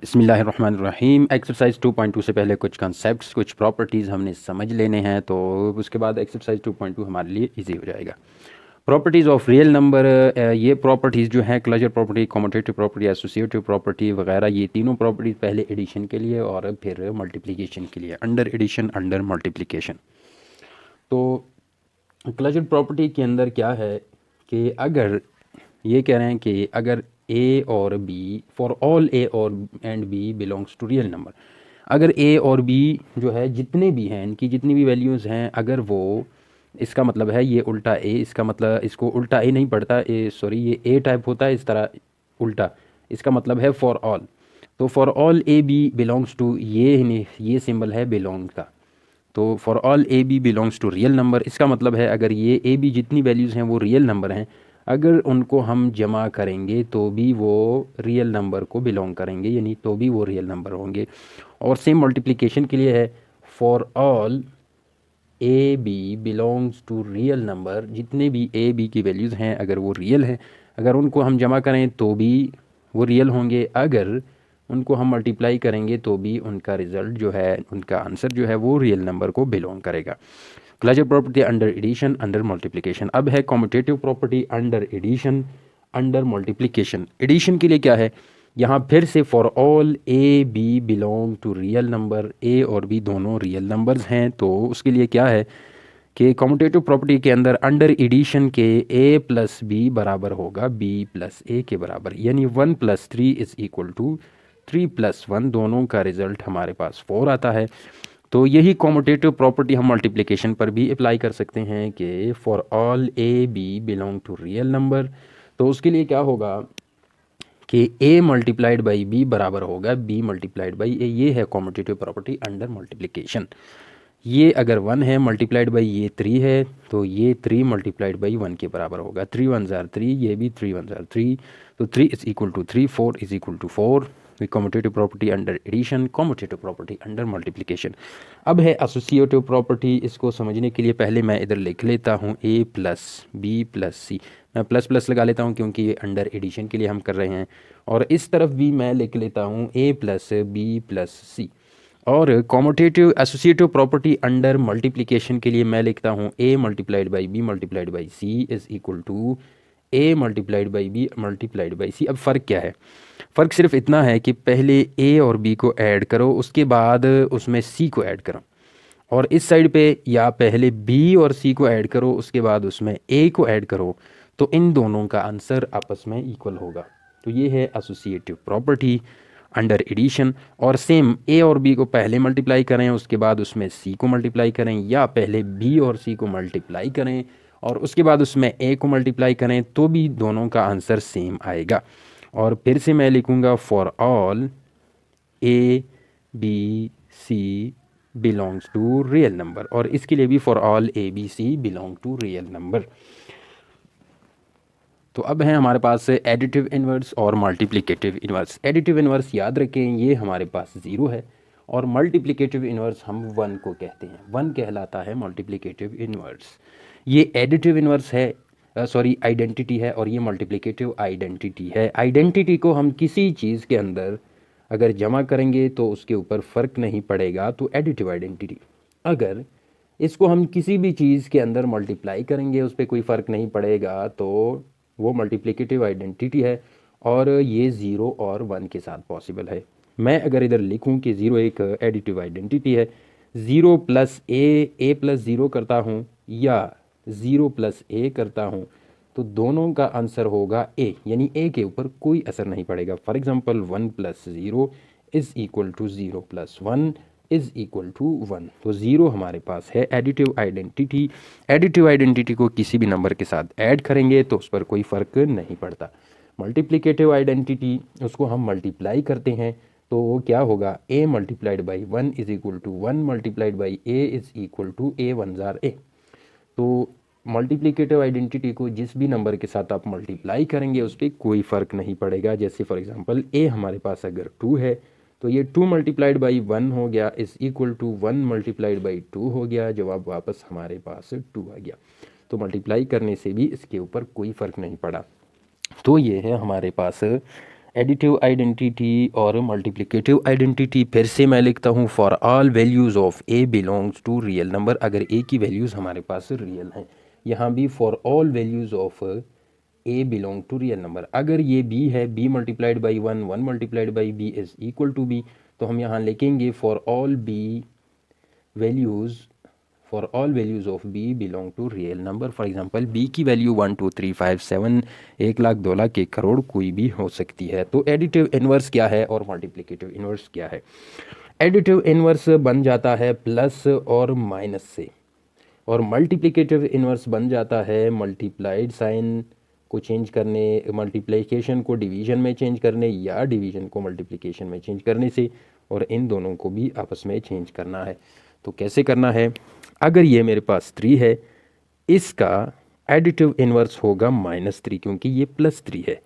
बिस्मिल्लाहिर्रहमानिर्रहीम। एक्सरसाइज 2.2 से पहले कुछ कंसेप्ट्स, कुछ प्रॉपर्टीज़ हमने समझ लेने हैं, तो उसके बाद एक्सरसाइज 2.2 हमारे लिए इजी हो जाएगा। प्रॉपर्टीज़ ऑफ रियल नंबर, ये प्रॉपर्टीज़ जो हैं closure property, commutative property, associative property वगैरह, ये तीनों प्रॉपर्टीज़ पहले एडिशन के लिए और फिर मल्टीप्लिकेशन के लिए, अंडर एडिशन अंडर मल्टीप्लिकेशन। तो क्लोजर प्रॉपर्टी के अंदर क्या है कि अगर ये कह रहे हैं कि अगर ए और बी, फॉर ऑल ए और and b belongs to real number, अगर ए और बी जो है जितने भी हैं, इनकी जितनी भी वैल्यूज़ हैं, अगर वो, इसका मतलब है ये उल्टा ए, इसका मतलब इसको उल्टा ए नहीं पढ़ता, ए सॉरी, ये ए टाइप होता है इस तरह उल्टा, इसका मतलब है फॉर ऑल। तो for all a b belongs to, ये सिंबल है बिलोंग का। तो for all a b belongs to real number, इसका मतलब है अगर ये ए बी जितनी वैल्यूज़ हैं वो रियल नंबर हैं, अगर उनको हम जमा करेंगे तो भी वो रियल नंबर को बिलोंग करेंगे, यानी तो भी वो रियल नंबर होंगे। और सेम मल्टीप्लिकेशन के लिए है, for all a b belongs to real number, जितने भी ए बी की वैल्यूज़ हैं अगर वो रियल हैं, अगर उनको हम जमा करें तो भी वो रियल होंगे, अगर उनको हम मल्टीप्लाई करेंगे तो भी उनका रिज़ल्ट जो है, उनका आंसर जो है वो रियल नंबर को बिलोंग करेगा। Closure property under addition under multiplication. अब है commutative property under addition under multiplication. Addition के लिए क्या है, यहाँ फिर से for all a b belong to real number, a और बी दोनों रियल नंबर्स हैं, तो उसके लिए क्या है कि कम्यूटेटिव प्रॉपर्टी के अंदर अंडर एडिशन के ए प्लस बी बराबर होगा बी प्लस ए के बराबर, यानी 1+3 इज़ इक्वल टू 3+1, दोनों का रिज़ल्ट हमारे पास 4 आता है। तो यही कम्यूटेटिव प्रॉपर्टी हम मल्टीप्लिकेशन पर भी अप्लाई कर सकते हैं कि for all a b belong to real number, तो उसके लिए क्या होगा कि a मल्टीप्लाइड बाई बी बराबर होगा b मल्टीप्लाइड बाई ए, ये है कम्यूटेटिव प्रॉपर्टी अंडर मल्टीप्लिकेशन। ये अगर 1 है मल्टीप्लाइड बाई ये 3 है, तो ये 3 मल्टीप्लाइड बाई 1 के बराबर होगा, 3 1 जार 3, ये भी 3 1 जार 3, तो 3 is equal to 3, 4 is equal to 4। Commutative property under addition, commutative property under multiplication. अब है एसोसिएटिव प्रॉपर्टी, इसको समझने के लिए पहले मैं इधर लिख लेता हूँ a प्लस बी प्लस सी, मैं प्लस प्लस लगा लेता हूँ क्योंकि ये अंडर एडिशन के लिए हम कर रहे हैं, और इस तरफ भी मैं लिख लेता हूँ a plus b plus c. और commutative associative property under multiplication के लिए मैं लिखता हूँ a multiplied by b multiplied by c is equal to a multiplied by b multiplied by c. अब फ़र्क क्या है, फ़र्क सिर्फ इतना है कि पहले a और b को ऐड करो, उसके बाद उसमें c को ऐड करो, और इस साइड पे या पहले b और c को ऐड करो उसके बाद उसमें a को ऐड करो, तो इन दोनों का आंसर आपस में इक्वल होगा। तो ये है एसोसिएटिव प्रॉपर्टी अंडर एडिशन। और सेम a और b को पहले मल्टीप्लाई करें उसके बाद उसमें c को मल्टीप्लाई करें, या पहले b और c को मल्टीप्लाई करें और उसके बाद उसमें a को मल्टीप्लाई करें, तो भी दोनों का आंसर सेम आएगा। और फिर से मैं लिखूँगा for all a b c belongs to real number, और इसके लिए भी for all a b c belong to real number. तो अब है हमारे पास एडिटिव इन्वर्स और मल्टीप्लिकेटिव इन्वर्स। एडिटिव इन्वर्स याद रखें ये हमारे पास 0 है, और मल्टीप्लिकेटिव इन्वर्स हम 1 को कहते हैं, 1 कहलाता है मल्टीप्लिकेटिव इन्वर्स। ये एडिटिव इन्वर्स है, सॉरी आइडेंटिटी है, और ये मल्टीप्लिकेटिव आइडेंटिटी है। आइडेंटिटी को हम किसी चीज़ के अंदर अगर जमा करेंगे तो उसके ऊपर फ़र्क नहीं पड़ेगा, तो एडिटिव आइडेंटिटी। अगर इसको हम किसी भी चीज़ के अंदर मल्टीप्लाई करेंगे उस पर कोई फ़र्क नहीं पड़ेगा, तो वो मल्टीप्लिकेटिव आइडेंटिटी है, और ये 0 और 1 के साथ पॉसिबल है। मैं अगर इधर लिखूं कि 0 एक एडिटिव आइडेंटिटी है, 0 प्लस ए प्लस 0 करता हूँ या 0 प्लस ए करता हूँ, तो दोनों का आंसर होगा ए, यानी ए के ऊपर कोई असर नहीं पड़ेगा। For example 1 plus 0 is equal to 0 plus 1 is equal to 1, तो 0 हमारे पास है एडिटिव आइडेंटिटी। एडिटिव आइडेंटिटी को किसी भी नंबर के साथ ऐड करेंगे तो उस पर कोई फ़र्क नहीं पड़ता। मल्टीप्लिकेटिव आइडेंटिटी, उसको हम मल्टीप्लाई करते हैं तो वो क्या होगा, a multiplied by 1 is equal to 1 multiplied by a is equal to a 1 जार a। तो मल्टीप्लिकेटिव आइडेंटिटी को जिस भी नंबर के साथ आप मल्टीप्लाई करेंगे उस पर कोई फ़र्क नहीं पड़ेगा। जैसे फॉर एग्जांपल a हमारे पास अगर 2 है, तो ये 2 मल्टीप्लाइड बाई 1 हो गया is equal to 1 multiplied by 2 हो गया, जवाब वापस हमारे पास 2 आ गया। तो मल्टीप्लाई करने से भी इसके ऊपर कोई फ़र्क नहीं पड़ा। तो ये है हमारे पास एडिटिव आइडेंटिटी और मल्टीप्लिकेटिव आइडेंटिटी फिर से मैं लिखता हूँ, for all values of a belongs to real number, अगर ए की वैल्यूज़ हमारे पास रियल हैं। यहाँ भी for all values of a belong to real number, अगर ये बी है, b multiplied by one, one multiplied by b is equal to b, तो हम यहाँ लिखेंगे for all b values, for all values of b belong to real number. For example b की value 1 2 3 5 7 1 lakh 2 lakh 1 crore कोई भी हो सकती है। तो एडिटिव इन्वर्स क्या है और मल्टीप्लिकेटिव इन्वर्स क्या है? एडिटिव इन्वर्स बन जाता है प्लस और माइनस से, और मल्टीप्लिकेटिव इन्वर्स बन जाता है मल्टीप्लाइड साइन को चेंज करने, मल्टीप्लिकेशन को डिवीजन में चेंज करने या डिवीजन को मल्टीप्लिकेशन में चेंज करने से, और इन दोनों को भी आपस में चेंज करना है। तो कैसे करना है? अगर ये मेरे पास 3 है, इसका एडिटिव इन्वर्स होगा -3 क्योंकि ये +3 है,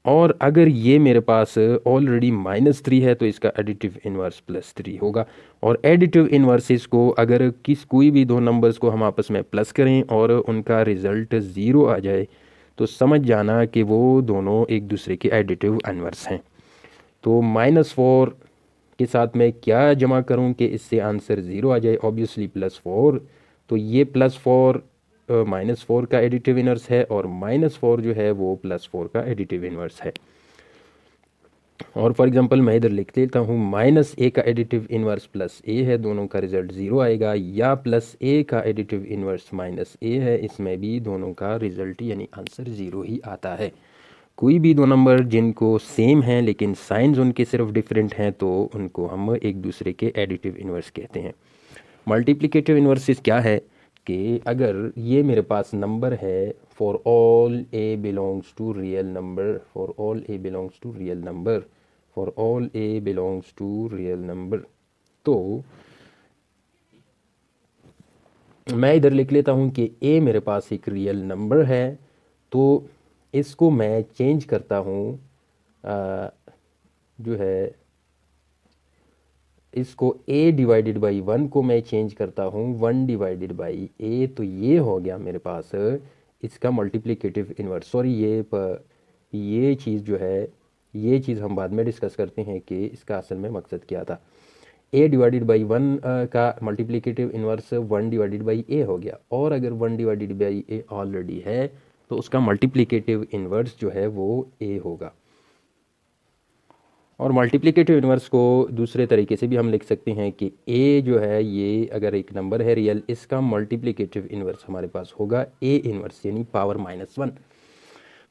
और अगर ये मेरे पास ऑलरेडी -3 है तो इसका एडिटिव इन्वर्स +3 होगा। और एडिटिव इन्वर्सेस को अगर कोई भी दो नंबर्स को हम आपस में प्लस करें और उनका रिज़ल्ट 0 आ जाए तो समझ जाना कि वो दोनों एक दूसरे के एडिटिव इन्वर्स हैं। तो -4 के साथ मैं क्या जमा करूं कि इससे आंसर 0 आ जाए? ऑब्वियसली +4, तो ये +4 -4 का एडिटिव इन्वर्स है, और -4 जो है वो +4 का एडिटिव इन्वर्स है। और फॉर एग्जांपल मैं इधर लिख लेता हूँ, -a का एडिटिव इन्वर्स +a है, दोनों का रिजल्ट 0 आएगा, या +a का एडिटिव इन्वर्स -a है, इसमें भी दोनों का रिजल्ट यानी आंसर 0 ही आता है। कोई भी दो नंबर जिनको सेम हैं लेकिन साइंस उनके सिर्फ डिफरेंट हैं तो उनको हम एक दूसरे के एडिटिव इन्वर्स कहते हैं। मल्टीप्लिकेटिव इन्वर्सेस क्या है कि अगर ये मेरे पास नंबर है, for all a belongs to real number, for all a belongs to real number, for all a belongs to real number, तो मैं इधर लिख लेता हूँ कि ए मेरे पास एक रियल नंबर है, तो इसको मैं चेंज करता हूँ, जो है इसको a डिवाइडेड बाई 1 को मैं चेंज करता हूँ 1 डिवाइडेड बाई a, तो ये हो गया मेरे पास इसका मल्टीप्लिकेटिव इन्वर्स। सॉरी, ये चीज़ जो है, ये चीज़ हम बाद में डिस्कस करते हैं कि इसका असल में मकसद क्या था। a डिवाइडेड बाई 1 का multiplicative inverse 1 divided by a हो गया, और अगर 1 डिवाइडेड बाई a ऑलरेडी है तो उसका मल्टीप्लिकेटिव इन्वर्स जो है वो a होगा। और मल्टीप्लिकेटिव इन्वर्स को दूसरे तरीके से भी हम लिख सकते हैं कि a जो है, ये अगर एक नंबर है रियल, इसका मल्टीप्लिकेटिव इन्वर्स हमारे पास होगा a इन्वर्स यानी power -1,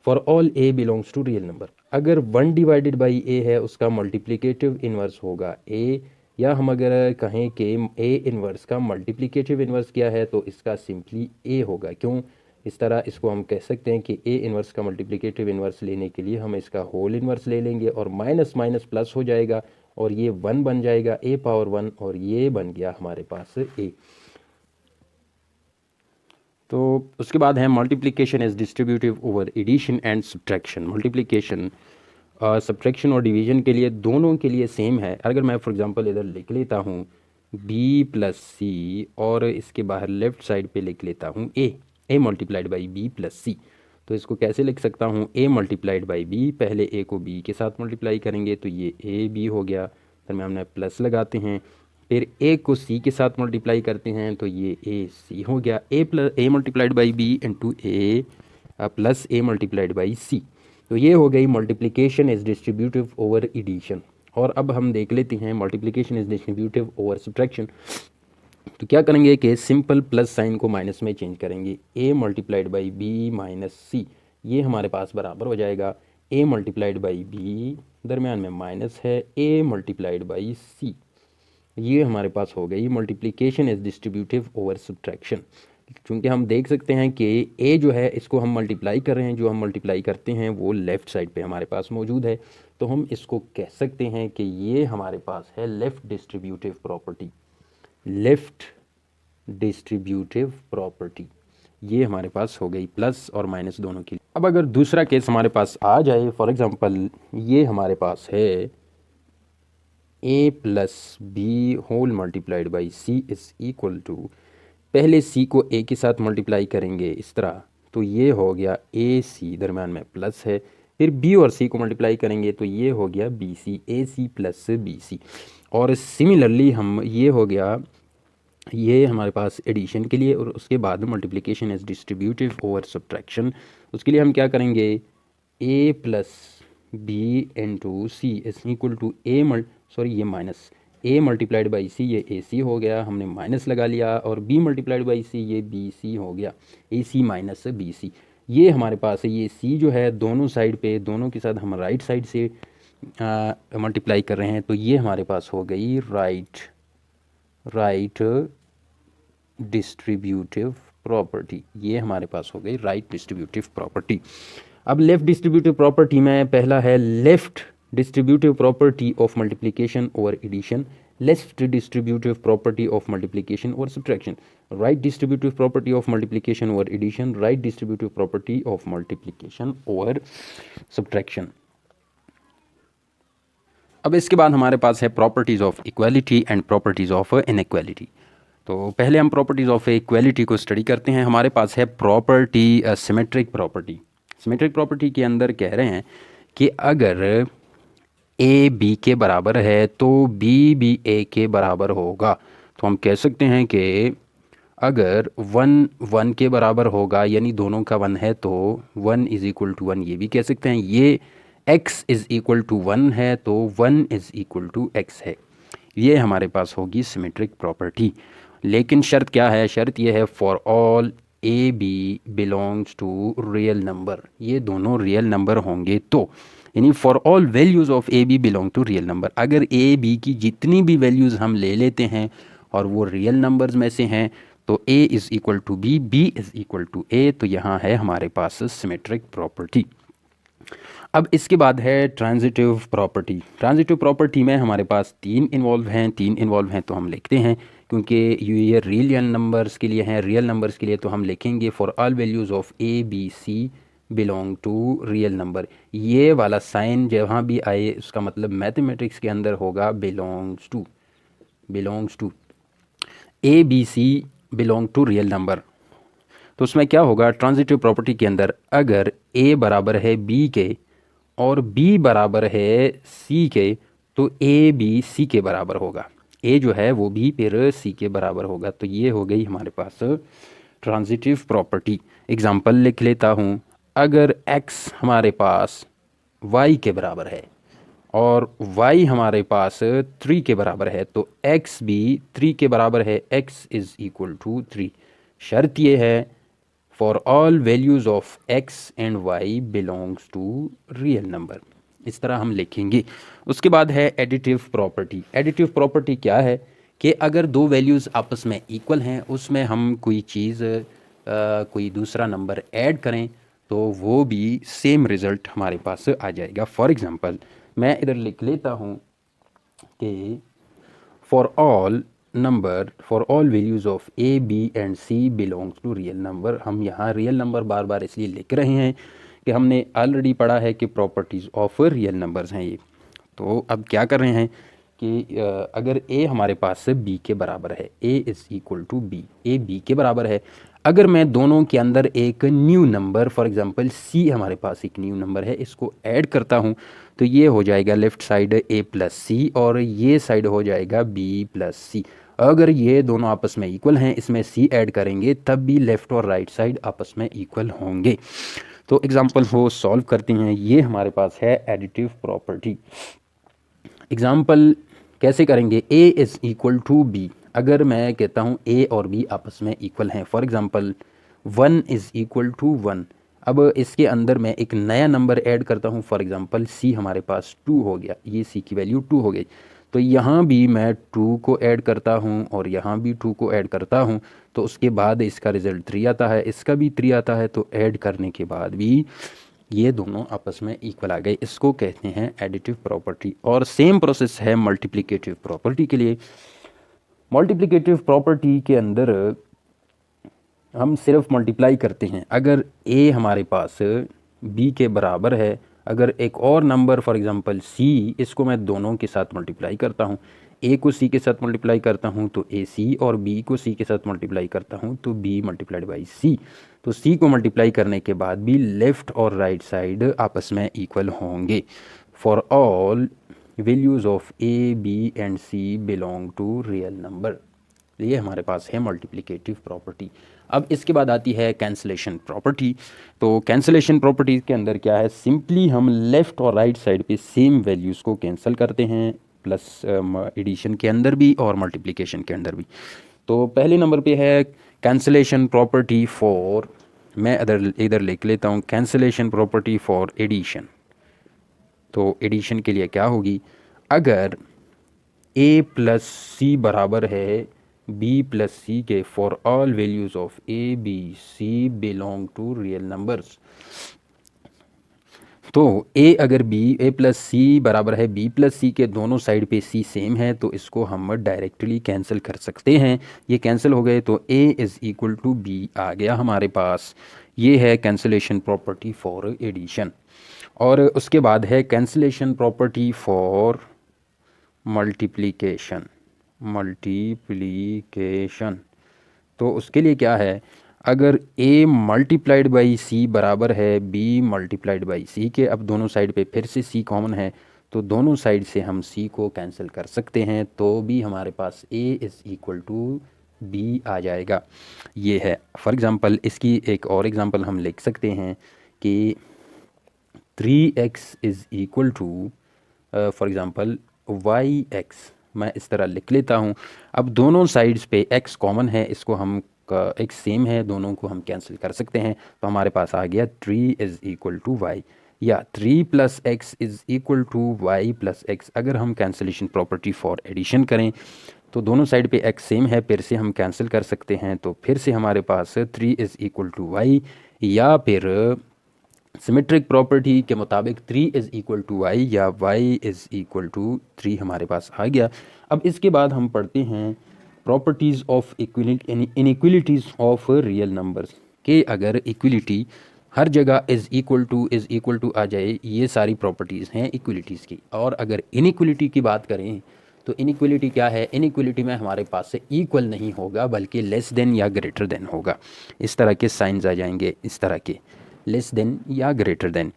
for all a belongs to real number. अगर 1 डिवाइडेड बाई a है उसका मल्टीप्लिकेटिव इन्वर्स होगा a, या हम अगर कहें कि a इन्वर्स का मल्टीप्लिकेटिव इन्वर्स क्या है तो इसका सिंपली a होगा। क्यों? इस तरह इसको हम कह सकते हैं कि a इन्वर्स का मल्टीप्लिकेटिव इन्वर्स लेने के लिए हम इसका होल इन्वर्स ले लेंगे, और माइनस माइनस प्लस हो जाएगा और ये 1 बन जाएगा, a पावर 1, और ये बन गया हमारे पास a। तो उसके बाद है multiplication is distributive over addition and subtraction. Multiplication subtraction और डिवीजन के लिए दोनों के लिए सेम है। अगर मैं फॉर एग्जांपल इधर लिख लेता हूँ b प्लस सी, और इसके बाहर लेफ़्ट साइड पे लिख लेता हूँ a multiplied by b plus c, तो इसको कैसे लिख सकता हूँ? a मल्टीप्लाइड बाई b, पहले a को b के साथ मल्टीप्लाई करेंगे तो ये a b हो गया, फिर में हमने प्लस लगाते हैं, फिर a को c के साथ मल्टीप्लाई करते हैं तो ये a c हो गया, a multiplied by b into a plus a multiplied by c। तो ये हो गई multiplication is distributive over addition. और अब हम देख लेते हैं multiplication is distributive over subtraction. तो क्या करेंगे कि सिंपल प्लस साइन को माइनस में चेंज करेंगे, a multiplied by b minus c, ये हमारे पास बराबर हो जाएगा a मल्टीप्लाइड बाई b, दरमियान में माइनस है, a मल्टीप्लाइड बाई c, ये हमारे पास हो गई multiplication is distributive over subtraction. क्योंकि हम देख सकते हैं कि a जो है इसको हम मल्टीप्लाई कर रहे हैं, जो हम मल्टीप्लाई करते हैं वो लेफ़्ट साइड पे हमारे पास मौजूद है, तो हम इसको कह सकते हैं कि ये हमारे पास है left distributive property, left distributive property, ये हमारे पास हो गई प्लस और माइनस दोनों की। अब अगर दूसरा केस हमारे पास आ जाए, फॉर एग्जांपल ये हमारे पास है a plus b whole multiplied by c is equal to, पहले c को a के साथ मल्टीप्लाई करेंगे इस तरह, तो ये हो गया a c, दरम्यान में प्लस है, फिर बी और सी को मल्टीप्लाई करेंगे तो ये हो गया बी सी, ए सी प्लस बी सी। और सिमिलरली हम ये हो गया, ये हमारे पास एडिशन के लिए, और उसके बाद multiplication is distributive over subtraction. उसके लिए हम क्या करेंगे, a plus b into c is equal to a sorry ये minus a multiplied by c, ये ए सी हो गया, हमने माइनस लगा लिया, और बी मल्टीप्लाइड बाई सी ये बी सी हो गया, ए सी माइनस बी सी। ये हमारे पास है, ये सी जो है दोनों साइड पे, दोनों के साथ हम राइट साइड से मल्टीप्लाई कर रहे हैं, तो ये हमारे पास हो गई राइट डिस्ट्रीब्यूटिव प्रॉपर्टी। ये हमारे पास हो गई राइट डिस्ट्रीब्यूटिव प्रॉपर्टी। अब लेफ़्ट डिस्ट्रीब्यूटिव प्रॉपर्टी में पहला है left distributive property of multiplication over addition, left distributive property of multiplication और subtraction, right distributive property of multiplication और addition, right distributive property of multiplication और सब्ट्रैक्शन। अब इसके बाद हमारे पास है properties of equality and properties of inequality. तो पहले हम प्रॉपर्टीज़ ऑफ इक्वालिटी को स्टडी करते हैं। हमारे पास है property symmetric property. Symmetric property के अंदर कह रहे हैं कि अगर ए बी के बराबर है तो बी भी ए के बराबर होगा। तो हम कह सकते हैं कि अगर 1 के बराबर होगा, यानी दोनों का 1 है, तो 1 इज़ इक्वल टू 1 ये भी कह सकते हैं। ये x इज़ इक्वल टू 1 है तो 1 इज़ इक्वल टू x है। ये हमारे पास होगी सिमेट्रिक प्रॉपर्टी। लेकिन शर्त क्या है, शर्त ये है for all a b belongs to real number, ये दोनों रियल नंबर होंगे तो, यानी for all values of a b belong to real number. अगर ए बी की जितनी भी वैल्यूज़ हम ले लेते हैं और वो रियल नंबर्स में से हैं तो a is equal to b, b is equal to a। तो यहाँ है हमारे पास सिमेट्रिक प्रॉपर्टी। अब इसके बाद है ट्रांजिटिव प्रॉपर्टी। ट्रांजिटिव प्रॉपर्टी में हमारे पास तीन इन्वॉल्व हैं तो हम लिखते हैं, क्योंकि ये रियल नंबर्स के लिए हैं, रियल नंबर्स के लिए तो हम लिखेंगे for all values of a b c belong to real number. ये वाला साइन जहाँ भी आए उसका मतलब मैथमेटिक्स के अंदर होगा belongs to a b c belong to real number. तो उसमें क्या होगा, ट्रांजिटिव प्रॉपर्टी के अंदर अगर a बराबर है b के और b बराबर है c के तो a भी c के बराबर होगा, a जो है वो भी फिर c के बराबर होगा। तो ये हो गई हमारे पास ट्रांजिटिव प्रॉपर्टी। एग्जांपल लिख लेता हूँ, अगर x हमारे पास y के बराबर है और y हमारे पास 3 के बराबर है तो x भी 3 के बराबर है, x इज़ इक्वल टू 3। शर्त ये है for all values of x and y belongs to real number. इस तरह हम लिखेंगे। उसके बाद है एडिटिव प्रॉपर्टी। एडिटिव प्रॉपर्टी क्या है कि अगर दो वैल्यूज़ आपस में इक्वल हैं, उसमें हम कोई चीज़ कोई दूसरा नंबर ऐड करें तो वो भी सेम रिज़ल्ट हमारे पास आ जाएगा। फॉर एग्ज़ाम्पल मैं इधर लिख लेता हूँ कि for all values of a b and c belongs to real number. हम यहाँ रियल नंबर बार बार इसलिए लिख रहे हैं कि हमने ऑलरेडी पढ़ा है कि प्रॉपर्टीज़ ऑफ रियल नंबर्स हैं ये। तो अब क्या कर रहे हैं कि अगर a हमारे पास b के बराबर है, a is equal to b, a b के बराबर है, अगर मैं दोनों के अंदर एक new number for example c हमारे पास एक न्यू नंबर है, इसको ऐड करता हूँ तो ये हो जाएगा left side a plus c और ये साइड हो जाएगा b प्लस सी। अगर ये दोनों आपस में इक्वल हैं, इसमें c ऐड करेंगे तब भी लेफ़्ट और राइट साइड आपस में इक्वल होंगे। तो एग्जांपल को सॉल्व करते हैं। ये हमारे पास है एडिटिव प्रॉपर्टी। एग्जांपल कैसे करेंगे, a is equal to b. अगर मैं कहता हूँ a और b आपस में इक्वल हैं, for example 1 is equal to 1। अब इसके अंदर मैं एक नया नंबर ऐड करता हूँ, फॉर एग्जांपल c हमारे पास 2 हो गया, ये c की वैल्यू 2 हो गई। तो यहाँ भी मैं 2 को ऐड करता हूँ और यहाँ भी 2 को ऐड करता हूँ, तो उसके बाद इसका रिज़ल्ट 3 आता है, इसका भी 3 आता है। तो ऐड करने के बाद भी ये दोनों आपस में इक्वल आ गए, इसको कहते हैं एडिटिव प्रॉपर्टी। और सेम प्रोसेस है मल्टीप्लिकेटिव प्रॉपर्टी के लिए। मल्टीप्लिकेटिव प्रॉपर्टी के अंदर हम सिर्फ मल्टीप्लाई करते हैं। अगर a हमारे पास b के बराबर है, अगर एक और नंबर फॉर एग्जांपल सी, इसको मैं दोनों के साथ मल्टीप्लाई करता हूँ, ए को सी के साथ मल्टीप्लाई करता हूँ तो ए सी, और बी को सी के साथ मल्टीप्लाई करता हूँ तो बी मल्टीप्लाइड बाई सी। तो सी को मल्टीप्लाई करने के बाद भी लेफ़्ट और राइट साइड आपस में इक्वल होंगे। For all values of a b and c belong to real number. ये हमारे पास है मल्टीप्लिकेटिव प्रॉपर्टी। अब इसके बाद आती है कैंसलेशन प्रॉपर्टी। तो कैंसलेशन प्रॉपर्टी के अंदर क्या है, सिंपली हम लेफ़्ट और राइट साइड पे सेम वैल्यूज़ को कैंसिल करते हैं, प्लस एडिशन के अंदर भी और मल्टीप्लिकेशन के अंदर भी। तो पहले नंबर पे है कैंसलेशन प्रॉपर्टी फॉर, मैं इधर लिख लेता हूँ कैंसलेशन प्रॉपर्टी फॉर एडिशन। तो एडिशन के लिए क्या होगी, अगर a प्लस सी बराबर है b प्लस सी के for all values of a b c belong to real numbers. तो a प्लस सी बराबर है b प्लस सी के, दोनों साइड पे c सेम है, तो इसको हम डायरेक्टली कैंसिल कर सकते हैं। ये कैंसिल हो गए तो a is equal to b आ गया हमारे पास। ये है कैंसिलेशन प्रॉपर्टी फॉर एडिशन। और उसके बाद है कैंसिलेशन प्रॉपर्टी फॉर मल्टीप्लिकेशन। तो उसके लिए क्या है, अगर a मल्टीप्लाइड बाई सी बराबर है b मल्टीप्लाइड बाई सी के, अब दोनों साइड पे फिर से c कॉमन है तो दोनों साइड से हम c को कैंसिल कर सकते हैं, तो भी हमारे पास a is equal to b आ जाएगा। ये है फॉर एग्ज़ाम्पल, इसकी एक और एग्ज़ाम्पल हम लिख सकते हैं कि 3x is equal to for example yx, मैं इस तरह लिख लेता हूँ। अब दोनों साइड्स पे x कॉमन है, इसको हम x सेम है, दोनों को हम कैंसिल कर सकते हैं, तो हमारे पास आ गया 3 इज़ इक्वल टू y, या 3 plus x is equal to y plus x. अगर हम कैंसिलेशन प्रॉपर्टी फॉर एडिशन करें तो दोनों साइड पे x सेम है, फिर से हम कैंसिल कर सकते हैं, तो फिर से हमारे पास 3 इज़ इक्वल टू वाई, या फिर सिमेट्रिक प्रॉपर्टी के मुताबिक 3 इज़ इक्वल टू वाई या y इज़ इक्वल टू 3 हमारे पास आ गया। अब इसके बाद हम पढ़ते हैं properties of inequalities of real numbers, कि अगर इक्वलिटी हर जगह इज़ इक्वल टू आ जाए, ये सारी प्रॉपर्टीज़ हैं इक्वलिटीज़ की। और अगर इनइक्वलिटी की बात करें तो इनइक्वलिटी क्या है, इनइक्वलिटी में हमारे पास से इक्वल नहीं होगा बल्कि लेस देन या ग्रेटर देन होगा। इस तरह के साइंस आ जाएंगे, इस तरह के लेस देन या ग्रेटर देन।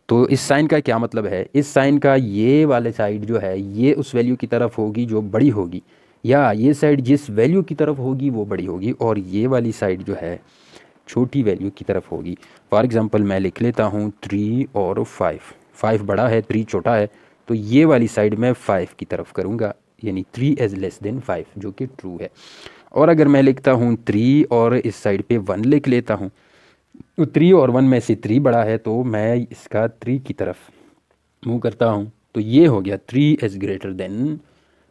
तो इस साइन का क्या मतलब है, इस साइन का ये वाले साइड जो है ये उस वैल्यू की तरफ होगी जो बड़ी होगी, या ये साइड जिस वैल्यू की तरफ होगी वो बड़ी होगी, और ये वाली साइड जो है छोटी वैल्यू की तरफ होगी। फॉर एग्ज़ाम्पल मैं लिख लेता हूँ 3 और 5 बड़ा है 3 छोटा है, तो ये वाली साइड मैं 5 की तरफ करूँगा, यानी 3 एज लेस देन 5, जो कि ट्रू है। और अगर मैं लिखता हूँ 3 और इस साइड पे 1 लिख लेता हूँ, तो 3 और 1 में से 3 बड़ा है, तो मैं इसका 3 की तरफ मूव करता हूँ, तो ये हो गया 3 एज ग्रेटर देन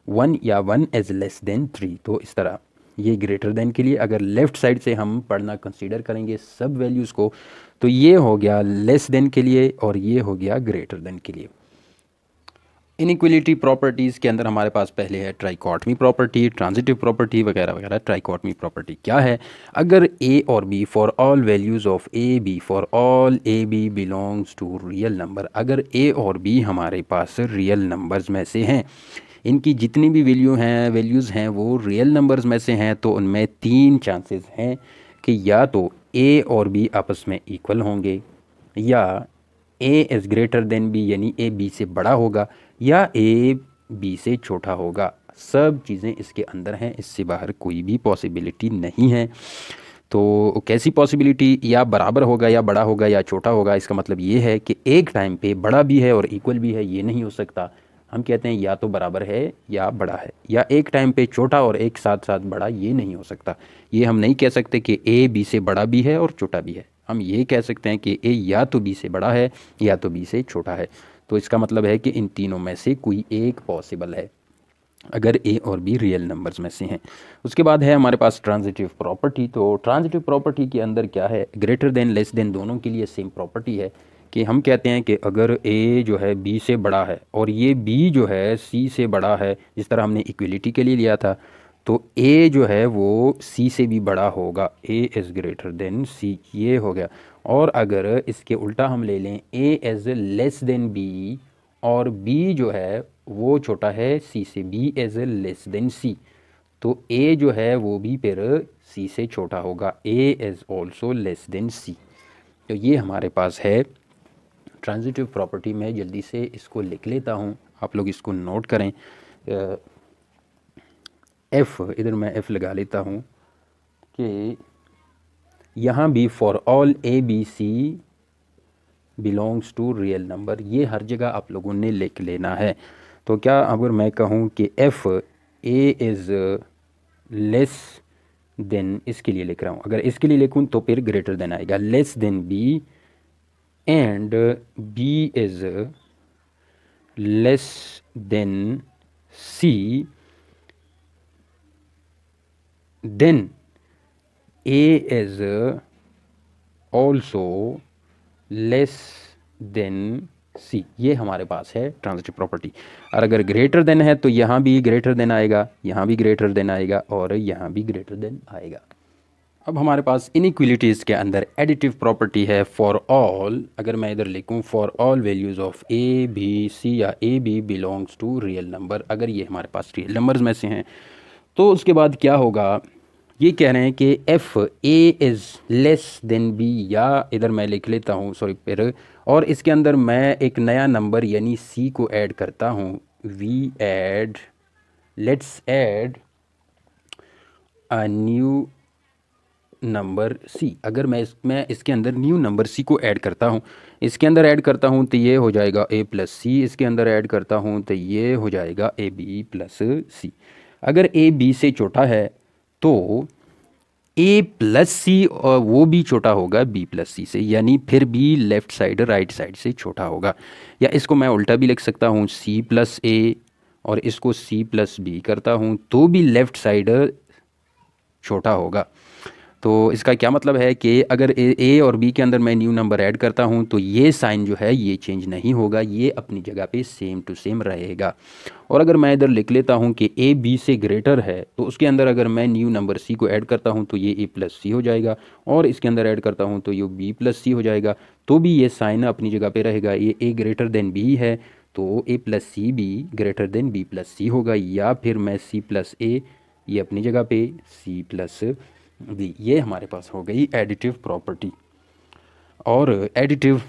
1 या 1 एज लेस देन 3। तो इस तरह ये ग्रेटर देन के लिए अगर लेफ़्ट साइड से हम पढ़ना कंसीडर करेंगे सब वैल्यूज़ को, तो ये हो गया लेस देन के लिए और ये हो गया ग्रेटर देन के लिए। इनइक्वलिटी प्रॉपर्टीज़ के अंदर हमारे पास पहले है ट्राइकॉटमी प्रॉपर्टी, ट्रांजिटिव प्रॉपर्टी वगैरह वगैरह। ट्राइकॉटमी प्रॉपर्टी क्या है, अगर ए और b for all values of a b for all a b belongs to real number, अगर ए और बी हमारे पास रियल नंबर्स में से हैं, इनकी जितनी भी वैल्यूज़ हैं वो रियल नंबर्स में से हैं, तो उनमें 3 चांसेस हैं कि या तो ए और बी आपस में इक्वल होंगे, या a is greater than b यानी ए बी से बड़ा होगा, या ए बी से छोटा होगा। सब चीज़ें इसके अंदर हैं, इससे बाहर कोई भी पॉसिबिलिटी नहीं है। तो कैसी पॉसिबिलिटी, या बराबर होगा या बड़ा होगा या छोटा होगा, इसका मतलब ये है कि एक टाइम पे बड़ा भी है और इक्वल भी है, ये नहीं हो सकता। हम कहते हैं या तो बराबर है या बड़ा है, या एक टाइम पे छोटा और एक साथ साथ बड़ा, ये नहीं हो सकता। ये हम नहीं कह सकते कि ए बी से बड़ा भी है और छोटा भी है। हम ये कह सकते हैं कि ए या तो बी से बड़ा है या तो बी से छोटा है। तो इसका मतलब है कि इन तीनों में से कोई एक पॉसिबल है अगर ए और बी रियल नंबर्स में से हैं। उसके बाद है हमारे पास ट्रांजिटिव प्रॉपर्टी। तो ट्रांजिटिव प्रॉपर्टी के अंदर क्या है, ग्रेटर देन लेस देन दोनों के लिए सेम प्रॉपर्टी है, कि हम कहते हैं कि अगर ए जो है बी से बड़ा है और ये बी जो है सी से बड़ा है, जिस तरह हमने इक्वलिटी के लिए लिया था, तो ए जो है वो सी से भी बड़ा होगा, ए इज़ ग्रेटर देन सी, ये हो गया। और अगर इसके उल्टा हम ले लें ए एज लेस देन बी और बी जो है वो छोटा है सी से, बी एज लेस देन सी, तो ए जो है वो भी फिर सी से छोटा होगा, ए एज ऑल्सो लेस देन सी। तो ये हमारे पास है ट्रांजिटिव प्रॉपर्टी। मैं जल्दी से इसको लिख लेता हूँ, आप लोग इसको नोट करें। एफ़, इधर मैं एफ़ लगा लेता हूँ कि यहाँ भी for all a b c belongs to real number, ये हर जगह आप लोगों ने लिख लेना है। तो क्या अगर मैं कहूँ कि if a is less then, इसके लिए लिख रहा हूँ, अगर इसके लिए लिखूँ तो फिर ग्रेटर देन आएगा, less than b and b is less than c, then a is also less than c. ये हमारे पास है ट्रांजिटिव प्रॉपर्टी। और अगर ग्रेटर देन है तो यहाँ भी ग्रेटर देन आएगा, यहाँ भी ग्रेटर देन आएगा और यहाँ भी ग्रेटर देन आएगा। अब हमारे पास इनइक्वलिटीज़ के अंदर एडिटिव प्रॉपर्टी है फॉर ऑल। अगर मैं इधर लिखूँ for all values of a b c या a b belongs to real number, अगर ये हमारे पास रियल नंबर्स में से हैं तो उसके बाद क्या होगा, ये कह रहे हैं कि if a is less than b, या इधर मैं लिख लेता हूँ सॉरी फिर, और इसके अंदर मैं एक नया नंबर यानी सी को ऐड करता हूँ। We add, let's add a new number c. अगर मैं इसके अंदर न्यू नंबर सी को ऐड करता हूँ, इसके अंदर ऐड करता हूँ तो ये हो जाएगा ए प्लस सी, इसके अंदर ऐड करता हूँ तो ये हो जाएगा ए बी प्लस सी। अगर ए बी से छोटा है तो ए प्लस सी और वो भी छोटा होगा बी प्लस सी से, यानी फिर भी लेफ़्ट साइड राइट साइड से छोटा होगा। या इसको मैं उल्टा भी लिख सकता हूँ, सी प्लस ए और इसको सी प्लस बी करता हूँ तो भी लेफ़्ट साइड छोटा होगा। तो इसका क्या मतलब है कि अगर ए और बी के अंदर मैं न्यू नंबर ऐड करता हूँ तो ये साइन जो है ये चेंज नहीं होगा, ये अपनी जगह पे सेम टू सेम रहेगा। और अगर मैं इधर लिख लेता हूँ कि ए बी से ग्रेटर है तो उसके अंदर अगर मैं न्यू नंबर सी को ऐड करता हूँ तो ये ए प्लस सी हो जाएगा, और इसके अंदर ऐड करता हूँ तो ये बी प्लस सी हो जाएगा, तो भी ये साइन अपनी जगह पे रहेगा। ये ए ग्रेटर देन बी है तो ए प्लस सी भी ग्रेटर देन बी प्लस सी होगा, या फिर मैं सी प्लस ए, ये अपनी जगह पे सी प्लस बी। ये हमारे पास हो गई एडिटिव प्रॉपर्टी। और एडिटिव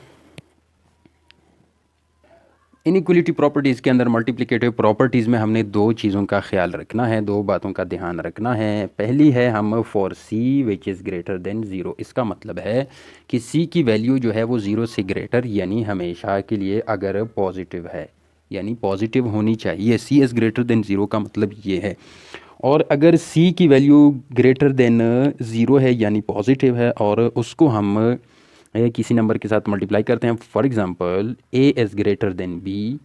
इनइक्वलिटी प्रॉपर्टीज़ के अंदर मल्टीप्लिकेटिव प्रॉपर्टीज़ में हमने दो चीज़ों का ख्याल रखना है, दो बातों का ध्यान रखना है। पहली है हम for c which is greater than zero, इसका मतलब है कि सी की वैल्यू जो है वो ज़ीरो से ग्रेटर यानी हमेशा के लिए अगर पॉजिटिव है, यानी पॉजिटिव होनी चाहिए। सी इज़ ग्रेटर देन ज़ीरो का मतलब ये है। और अगर सी की वैल्यू ग्रेटर देन ज़ीरो है यानी पॉजिटिव है और उसको हम किसी नंबर के साथ मल्टीप्लाई करते हैं, for example a is greater than b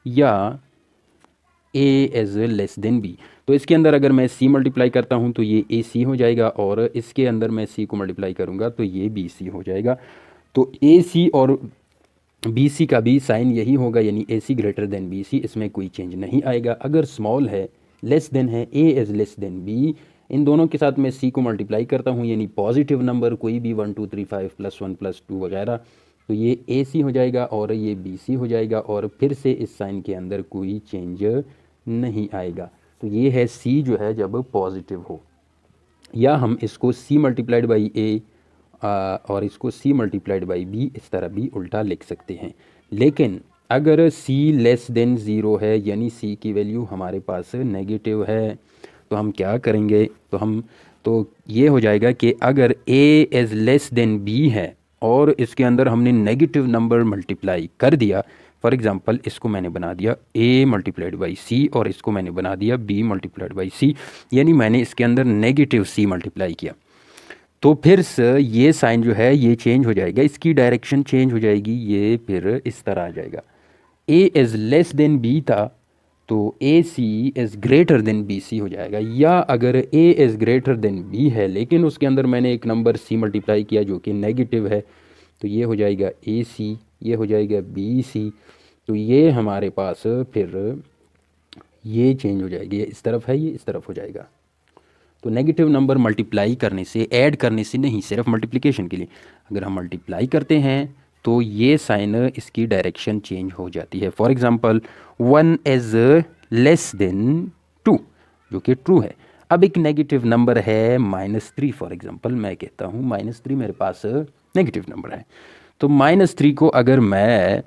या a is less than b, तो इसके अंदर अगर मैं सी मल्टीप्लाई करता हूँ तो ये ए सी हो जाएगा, और इसके अंदर मैं सी को मल्टीप्लाई करूँगा तो ये बी सी हो जाएगा। तो ए सी और बी सी का भी साइन यही होगा, यानी ए सी ग्रेटर देन बी सी, इसमें कोई चेंज नहीं आएगा। अगर स्मॉल है, लेस देन है, a is less than b, इन दोनों के साथ मैं सी को मल्टीप्लाई करता हूँ यानी पॉजिटिव नंबर कोई भी 1 2 3 5 +1 +2 वगैरह, तो ये ए सी हो जाएगा और ये बी सी हो जाएगा, और फिर से इस साइन के अंदर कोई चेंज नहीं आएगा। तो ये है सी जो है जब पॉजिटिव हो, या हम इसको सी मल्टीप्लाइड बाई ए और इसको सी मल्टीप्लाइड बाई बी इस तरह भी उल्टा लिख सकते हैं। लेकिन अगर सी लेस देन ज़ीरो है यानी सी की वैल्यू हमारे पास नेगेटिव है, तो हम क्या करेंगे, तो ये हो जाएगा कि अगर a is less than b है और इसके अंदर हमने नेगेटिव नंबर मल्टीप्लाई कर दिया, फॉर एग्ज़ाम्पल इसको मैंने बना दिया ए मल्टीप्लाइड बाई सी और इसको मैंने बना दिया बी मल्टीप्लाइड बाई सी, यानी मैंने इसके अंदर नेगेटिव सी मल्टीप्लाई किया, तो फिर से ये साइन जो है ये चेंज हो जाएगा, इसकी डायरेक्शन चेंज हो जाएगी, ये फिर इस तरह आ जाएगा। A is less than b था तो a c is greater than b c हो जाएगा, या अगर a is greater than b है लेकिन उसके अंदर मैंने एक नंबर सी मल्टीप्लाई किया जो कि नेगेटिव है, तो ये हो जाएगा ए सी, ये हो जाएगा बी सी, तो ये हमारे पास फिर ये चेंज हो जाएगी, ये इस तरफ है, ये इस तरफ हो जाएगा। तो नेगेटिव नंबर मल्टीप्लाई करने से, ऐड करने से नहीं, सिर्फ मल्टीप्लिकेशन के लिए अगर हम मल्टीप्लाई करते हैं तो ये साइन इसकी डायरेक्शन चेंज हो जाती है। For example 1 is less then 2 जो कि ट्रू है। अब एक नेगेटिव नंबर है -3, फॉर एग्जांपल मैं कहता हूँ -3 मेरे पास नेगेटिव नंबर है। तो -3 को अगर मैं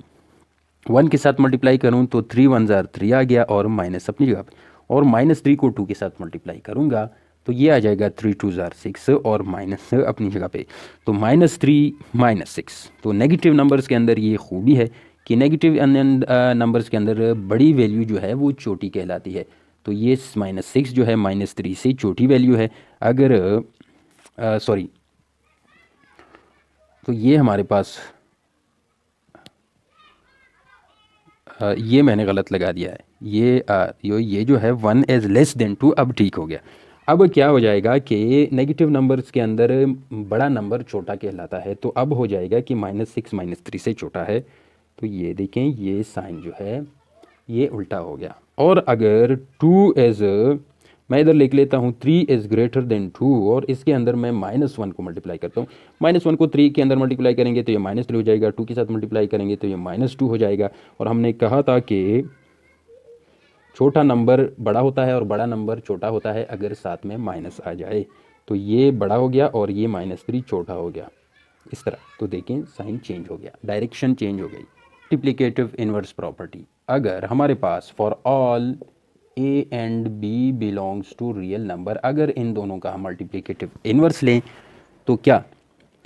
1 के साथ मल्टीप्लाई करूँ तो 3 1 ज़ार 3 आ गया और माइनस अपनी जगह पे, और -3 को 2 के साथ मल्टीप्लाई करूँगा तो ये आ जाएगा 3 2 ज़ार 6 और माइनस अपनी जगह पे, तो -3 -6। तो नेगेटिव नंबर्स के अंदर ये खूबी है कि नेगेटिव नंबर्स के अंदर बड़ी वैल्यू जो है वो छोटी कहलाती है। तो ये -6 जो है -3 से छोटी वैल्यू है। अगर सॉरी, तो ये हमारे पास ये मैंने गलत लगा दिया है, ये जो है 1 इज़ लेस देन 2 अब ठीक हो गया। अब क्या हो जाएगा कि नेगेटिव नंबर्स के अंदर बड़ा नंबर छोटा कहलाता है, तो अब हो जाएगा कि -6 -3 से छोटा है। तो ये देखें, ये साइन जो है ये उल्टा हो गया। और अगर 2 इज़, मैं इधर लिख लेता हूँ 3 इज़ ग्रेटर देन 2, और इसके अंदर मैं -1 को मल्टीप्लाई करता हूँ। -1 को 3 के अंदर मल्टीप्लाई करेंगे तो ये -3 हो जाएगा, 2 के साथ मल्टीप्लाई करेंगे तो ये -2 हो जाएगा। और हमने कहा था कि छोटा नंबर बड़ा होता है और बड़ा नंबर छोटा होता है अगर साथ में माइनस आ जाए। तो ये बड़ा हो गया और ये -3 छोटा हो गया, इस तरह। तो देखें साइन चेंज हो गया, डायरेक्शन चेंज हो गई। मल्टीप्लिकेटिव इन्वर्स प्रॉपर्टी, अगर हमारे पास for all a and b belongs to real number, अगर इन दोनों का हम मल्टीप्लिकेटिव इन्वर्स लें तो क्या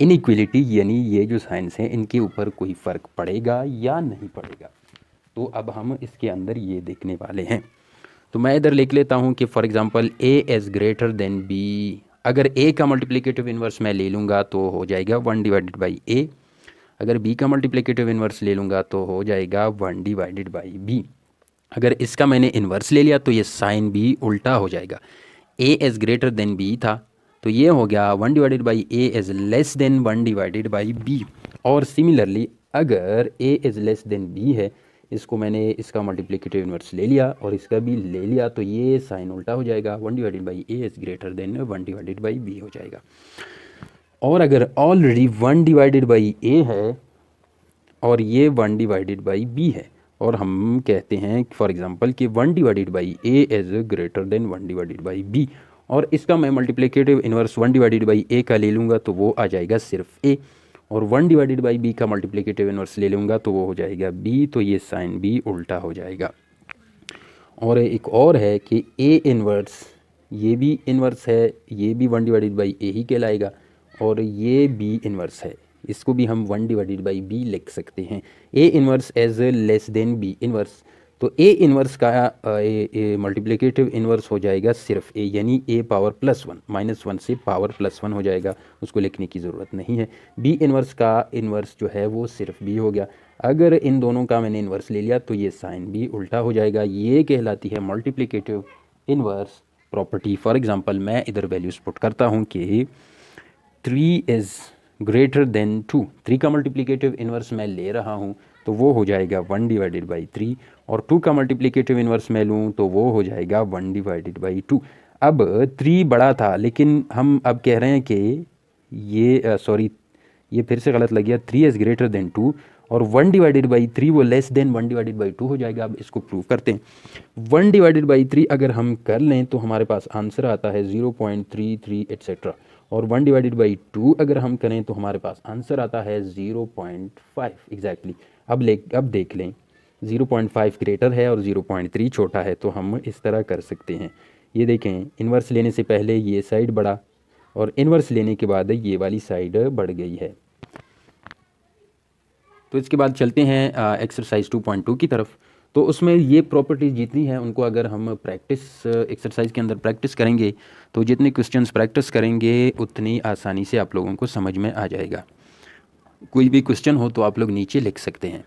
इनइक्वलिटी यानी ये जो साइंस हैं इनके ऊपर कोई फ़र्क पड़ेगा या नहीं पड़ेगा। तो अब हम इसके अंदर ये देखने वाले हैं। तो मैं इधर लिख लेता हूँ कि for example a is greater than b. अगर ए का मल्टीप्लिकेटिव इन्वर्स मैं ले लूँगा तो हो जाएगा 1 डिवाइडेड बाई ए। अगर बी का मल्टीप्लिकेटिव इन्वर्स ले लूँगा तो हो जाएगा 1 डिवाइडेड बाई बी। अगर इसका मैंने इन्वर्स ले लिया तो ये साइन भी उल्टा हो जाएगा। A is greater than b था तो ये हो गया 1 divided by a is less than 1 divided by b. और सिमिलरली अगर a is less than b है, इसको मैंने इसका मल्टीप्लिकेटिव इन्वर्स ले लिया और इसका भी ले लिया तो ये साइन उल्टा हो जाएगा, 1 divided by a is greater than 1 divided by b हो जाएगा। और अगर ऑलरेडी 1 डिवाइडेड बाई ए है और ये 1 डिवाइडेड बाई बी है, और हम कहते हैं फॉर एग्जांपल कि 1 divided by a is greater than 1 divided by b, और इसका मैं multiplicative inverse 1 divided by a का ले लूँगा तो वो आ जाएगा सिर्फ ए, और 1 डिवाइडेड बाई बी का मल्टीप्लिकेटिव इन्वर्स ले लूँगा तो वो हो जाएगा बी, तो ये साइन बी उल्टा हो जाएगा। और एक और है कि ए इन्वर्स, ये भी इन्वर्स है, ये भी 1 डिवाइडेड बाई ए ही कहलाएगा, और ये बी इन्वर्स है, इसको भी हम 1 डिवाइडेड बाई बी लिख सकते हैं। A inverse as less than b inverse, तो ए इन्वर्स का मल्टीप्लिकेटिव इन्वर्स हो जाएगा सिर्फ ए, यानी ए पावर +1, -1 से पावर +1 हो जाएगा, उसको लिखने की ज़रूरत नहीं है। बी इन्वर्स का इन्वर्स जो है वो सिर्फ बी हो गया। अगर इन दोनों का मैंने इन्वर्स ले लिया तो ये साइन भी उल्टा हो जाएगा। ये कहलाती है multiplicative inverse property. For example मैं इधर वैल्यूज़ पुट करता हूँ कि 3 इज़ ग्रेटर देन 2, 3 का मल्टीप्लिकेटिव इन्वर्स मैं ले रहा हूँ तो वो हो जाएगा 1 डिवाइडेड बाई 3, और 2 का मल्टीप्लिकेटिव इन्वर्स मैं लूँ तो वो हो जाएगा 1 डिवाइडेड बाई 2। अब 3 बड़ा था, लेकिन हम अब कह रहे हैं कि ये ये फिर से गलत लग गया, 3 इज़ ग्रेटर देन 2 और 1 डिवाइडेड बाई 3 वो लेस देन 1 डिवाइडेड बाई 2 हो जाएगा। अब इसको प्रूव करते हैं। 1 डिवाइडेड बाई 3 अगर हम कर लें तो हमारे पास आंसर आता है 0.33 एट्सेट्रा, और 1 डिवाइडेड बाई 2 अगर हम करें तो हमारे पास आंसर आता है 0.5 एग्जैक्टली। अब देख लें 0.5 ग्रेटर है और 0.3 छोटा है, तो हम इस तरह कर सकते हैं। ये देखें, इन्वर्स लेने से पहले ये साइड बढ़ा और इन्वर्स लेने के बाद ये वाली साइड बढ़ गई है। तो इसके बाद चलते हैं एक्सरसाइज 2.2 की तरफ। तो उसमें ये प्रॉपर्टीज़ जितनी हैं उनको अगर हम प्रैक्टिस एक्सरसाइज के अंदर प्रैक्टिस करेंगे तो जितने क्वेश्चंस प्रैक्टिस करेंगे उतनी आसानी से आप लोगों को समझ में आ जाएगा। कोई भी क्वेश्चन हो तो आप लोग नीचे लिख सकते हैं।